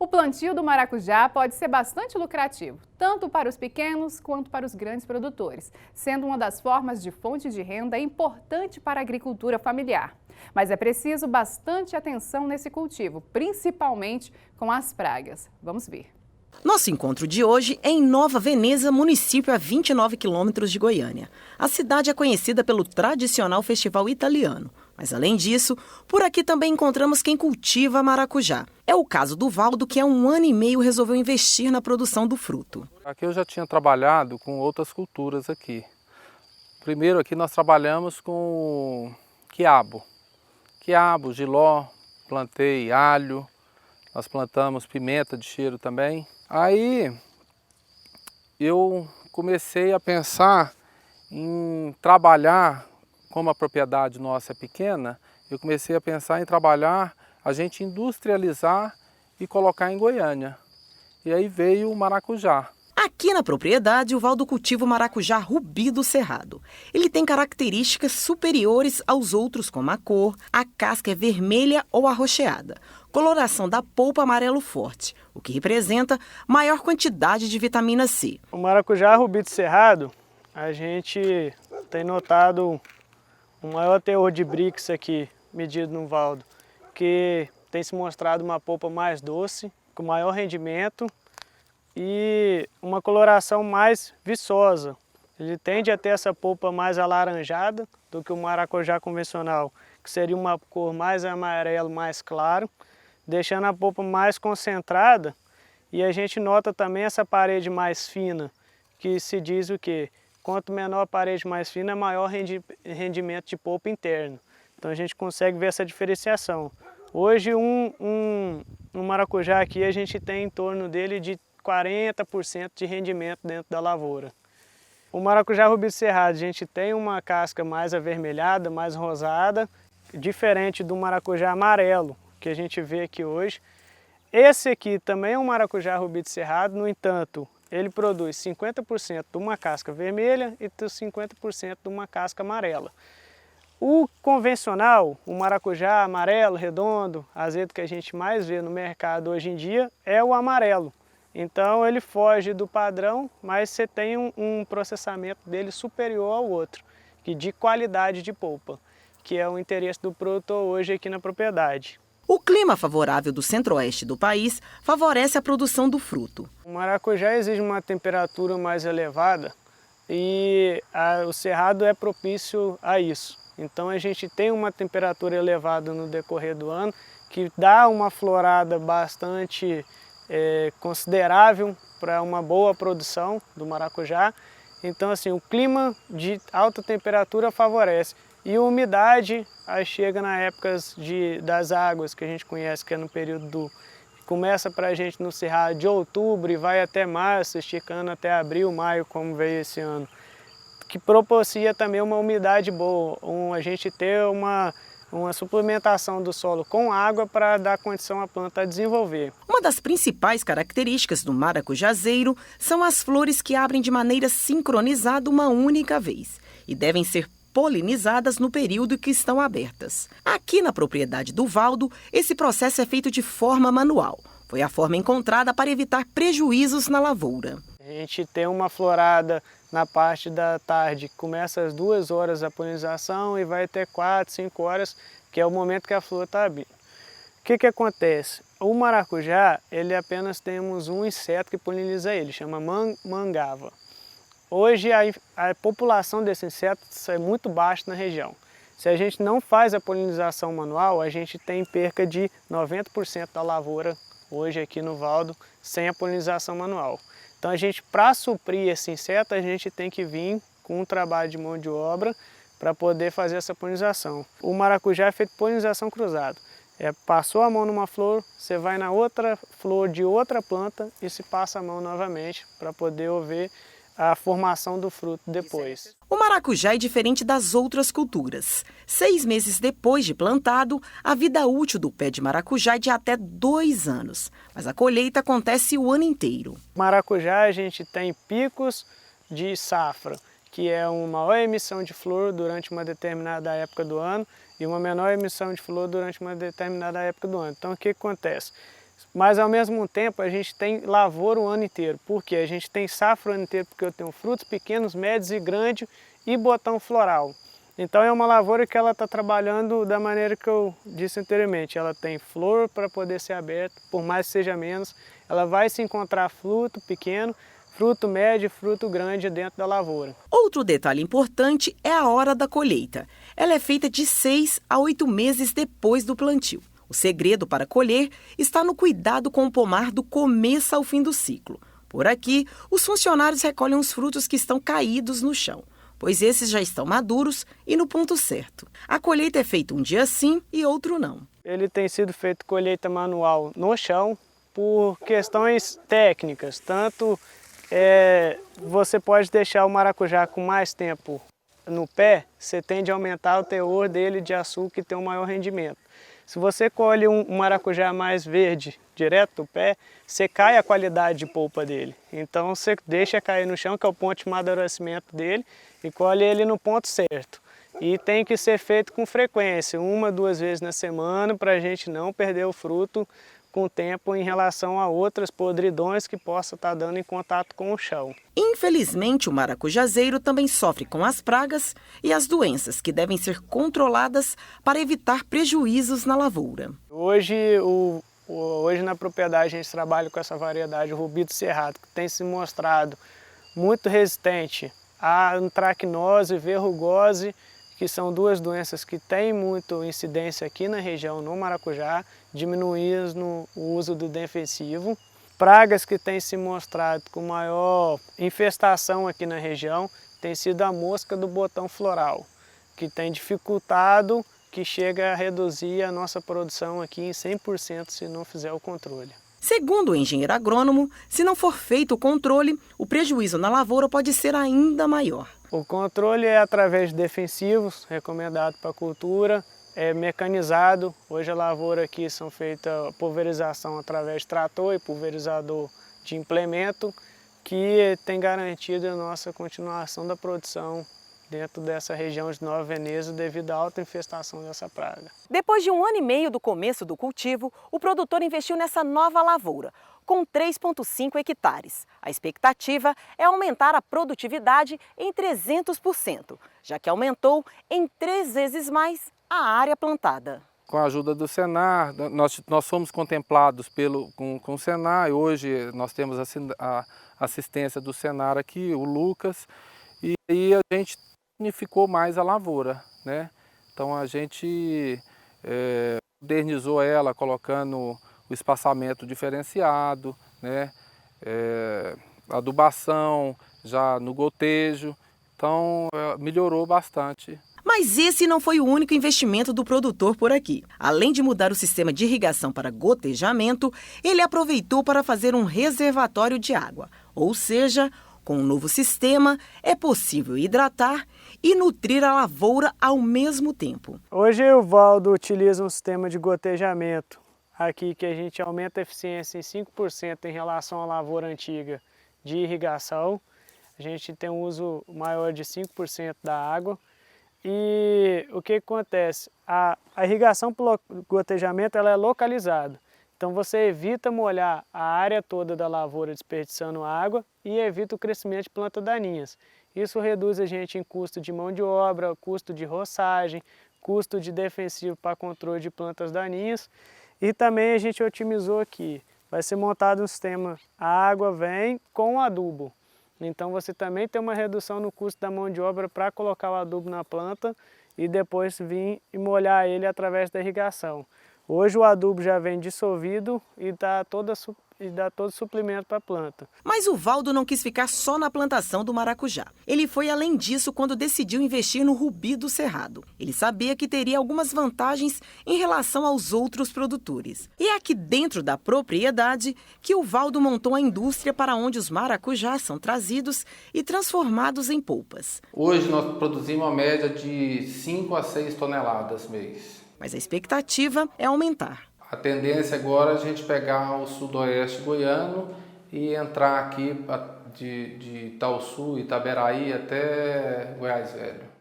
O plantio do maracujá pode ser bastante lucrativo, tanto para os pequenos quanto para os grandes produtores, sendo uma das formas de fonte de renda importante para a agricultura familiar. Mas é preciso bastante atenção nesse cultivo, principalmente com as pragas. Vamos ver. Nosso encontro de hoje é em Nova Veneza, município a 29 quilômetros de Goiânia. A cidade é conhecida pelo tradicional festival italiano. Mas, além disso, por aqui também encontramos quem cultiva maracujá. É o caso do Valdo, que há 1 ano e meio resolveu investir na produção do fruto. Aqui eu já tinha trabalhado com outras culturas aqui. Primeiro aqui nós trabalhamos com quiabo. Quiabo, jiló, plantei alho, nós plantamos pimenta de cheiro também. Aí eu comecei a pensar em trabalhar, como a propriedade nossa é pequena, eu comecei a pensar em trabalhar, a gente industrializar e colocar em Goiânia. E aí veio o maracujá. Aqui na propriedade, o Valdo cultiva o maracujá Rubi do Cerrado. Ele tem características superiores aos outros, como a cor, a casca é vermelha ou arroxeada, coloração da polpa amarelo forte, o que representa maior quantidade de vitamina C. O maracujá Rubi do Cerrado, a gente tem notado um maior teor de Brix aqui, medido no Valdo, que tem se mostrado uma polpa mais doce, com maior rendimento e uma coloração mais viçosa. Ele tende a ter essa polpa mais alaranjada do que o maracujá convencional, que seria uma cor mais amarelo, mais claro, deixando a polpa mais concentrada. E a gente nota também essa parede mais fina, que se diz o quê? Quanto menor a parede mais fina, maior rendimento de polpa interno. Então a gente consegue ver essa diferenciação. Hoje um maracujá aqui a gente tem em torno dele de 40% de rendimento dentro da lavoura. O maracujá Rubi do Cerrado, a gente tem uma casca mais avermelhada, mais rosada, diferente do maracujá amarelo, que a gente vê aqui hoje. Esse aqui também é um maracujá Rubi do Cerrado, no entanto, ele produz 50% de uma casca vermelha e 50% de uma casca amarela. O convencional, o maracujá amarelo, redondo, azedo que a gente mais vê no mercado hoje em dia, é o amarelo. Então ele foge do padrão, mas você tem um processamento dele superior ao outro, que de qualidade de polpa, que é o interesse do produtor hoje aqui na propriedade. O clima favorável do centro-oeste do país favorece a produção do fruto. O maracujá exige uma temperatura mais elevada e o cerrado é propício a isso. Então a gente tem uma temperatura elevada no decorrer do ano, que dá uma florada bastante considerável para uma boa produção do maracujá. Então assim, o clima de alta temperatura favorece. E a umidade aí chega na época das águas, que a gente conhece, que é no período começa para a gente no cerrado de outubro e vai até março, esticando até abril, maio, como veio esse ano. Que propicia também uma umidade boa, a gente ter uma suplementação do solo com água para dar condição à planta a desenvolver. Uma das principais características do maracujazeiro são as flores que abrem de maneira sincronizada uma única vez e devem ser polinizadas no período que estão abertas. Aqui na propriedade do Valdo, esse processo é feito de forma manual. Foi a forma encontrada para evitar prejuízos na lavoura. A gente tem uma florada na parte da tarde, começa às 2 horas a polinização e vai até 4, 5 horas, que é o momento que a flor está abrindo. O que acontece? O maracujá, ele apenas temos um inseto que poliniza ele, chama mangava. Hoje a população desse inseto é muito baixa na região. Se a gente não faz a polinização manual, a gente tem perca de 90% da lavoura hoje aqui no Valdo sem a polinização manual. Então a gente, para suprir esse inseto, a gente tem que vir com um trabalho de mão de obra para poder fazer essa polinização. O maracujá é feito polinização cruzada. Passou a mão numa flor, você vai na outra flor de outra planta e se passa a mão novamente para poder ver a formação do fruto depois. O maracujá é diferente das outras culturas. 6 meses depois de plantado, a vida útil do pé de maracujá é de até 2 anos, mas a colheita acontece o ano inteiro. Maracujá a gente tem picos de safra, que é uma maior emissão de flor durante uma determinada época do ano e uma menor emissão de flor durante uma determinada época do ano. Então o que acontece? Mas ao mesmo tempo a gente tem lavoura o ano inteiro. Por quê? A gente tem safra o ano inteiro porque eu tenho frutos pequenos, médios e grandes e botão floral. Então é uma lavoura que ela está trabalhando da maneira que eu disse anteriormente. Ela tem flor para poder ser aberta, por mais que seja menos. Ela vai se encontrar fruto pequeno, fruto médio e fruto grande dentro da lavoura. Outro detalhe importante é a hora da colheita. Ela é feita de 6 a 8 meses depois do plantio. O segredo para colher está no cuidado com o pomar do começo ao fim do ciclo. Por aqui, os funcionários recolhem os frutos que estão caídos no chão, pois esses já estão maduros e no ponto certo. A colheita é feita um dia sim e outro não. Ele tem sido feito colheita manual no chão por questões técnicas. Tanto você pode deixar o maracujá com mais tempo no pé, você tende a aumentar o teor dele de açúcar e ter um maior rendimento. Se você colhe um maracujá mais verde direto do pé, você cai a qualidade de polpa dele. Então você deixa cair no chão, que é o ponto de amadurecimento dele, e colhe ele no ponto certo. E tem que ser feito com frequência, 1 a 2 vezes na semana, para a gente não perder o fruto com o tempo em relação a outras podridões que possa estar dando em contato com o chão. Infelizmente, o maracujazeiro também sofre com as pragas e as doenças que devem ser controladas para evitar prejuízos na lavoura. Hoje na propriedade a gente trabalha com essa variedade, o rubi do cerrado, que tem se mostrado muito resistente à antracnose e verrugose, que são 2 doenças que têm muita incidência aqui na região, no maracujá, diminuídas no uso do defensivo. Pragas que têm se mostrado com maior infestação aqui na região tem sido a mosca do botão floral, que tem dificultado, que chega a reduzir a nossa produção aqui em 100% se não fizer o controle. Segundo o engenheiro agrônomo, se não for feito o controle, o prejuízo na lavoura pode ser ainda maior. O controle é através de defensivos, recomendado para a cultura, é mecanizado. Hoje a lavoura aqui são feita pulverização através de trator e pulverizador de implemento, que tem garantido a nossa continuação da produção dentro dessa região de Nova Veneza devido à alta infestação dessa praga. Depois de 1 ano e meio do começo do cultivo, o produtor investiu nessa nova lavoura, com 3,5 hectares. A expectativa é aumentar a produtividade em 300%, já que aumentou em 3 vezes mais a área plantada. Com a ajuda do Senar, nós fomos contemplados com o Senar, e hoje nós temos a assistência do Senar aqui, o Lucas, e aí a gente unificou mais a lavoura, né? Então a gente modernizou ela, colocando o espaçamento diferenciado, né? Adubação já no gotejo, então melhorou bastante. Mas esse não foi o único investimento do produtor por aqui. Além de mudar o sistema de irrigação para gotejamento, ele aproveitou para fazer um reservatório de água. Ou seja, com o novo sistema, é possível hidratar e nutrir a lavoura ao mesmo tempo. Hoje o Valdo utiliza um sistema de gotejamento aqui que a gente aumenta a eficiência em 5% em relação à lavoura antiga de irrigação. A gente tem um uso maior de 5% da água. E o que acontece? A irrigação por gotejamento ela é localizada. Então você evita molhar a área toda da lavoura desperdiçando água e evita o crescimento de plantas daninhas. Isso reduz a gente em custo de mão de obra, custo de roçagem, custo de defensivo para controle de plantas daninhas. E também a gente otimizou aqui. Vai ser montado um sistema, a água vem com adubo. Então você também tem uma redução no custo da mão de obra para colocar o adubo na planta e depois vir e molhar ele através da irrigação. Hoje o adubo já vem dissolvido e dá todo suplemento para a planta. Mas o Valdo não quis ficar só na plantação do maracujá. Ele foi além disso quando decidiu investir no rubi do cerrado. Ele sabia que teria algumas vantagens em relação aos outros produtores. E é aqui dentro da propriedade que o Valdo montou a indústria para onde os maracujás são trazidos e transformados em polpas. Hoje nós produzimos uma média de 5 a 6 toneladas mês. Mas a expectativa é aumentar. A tendência agora é a gente pegar o sudoeste goiano e entrar aqui de Itaúsu, Itaberaí até Goiás Velho.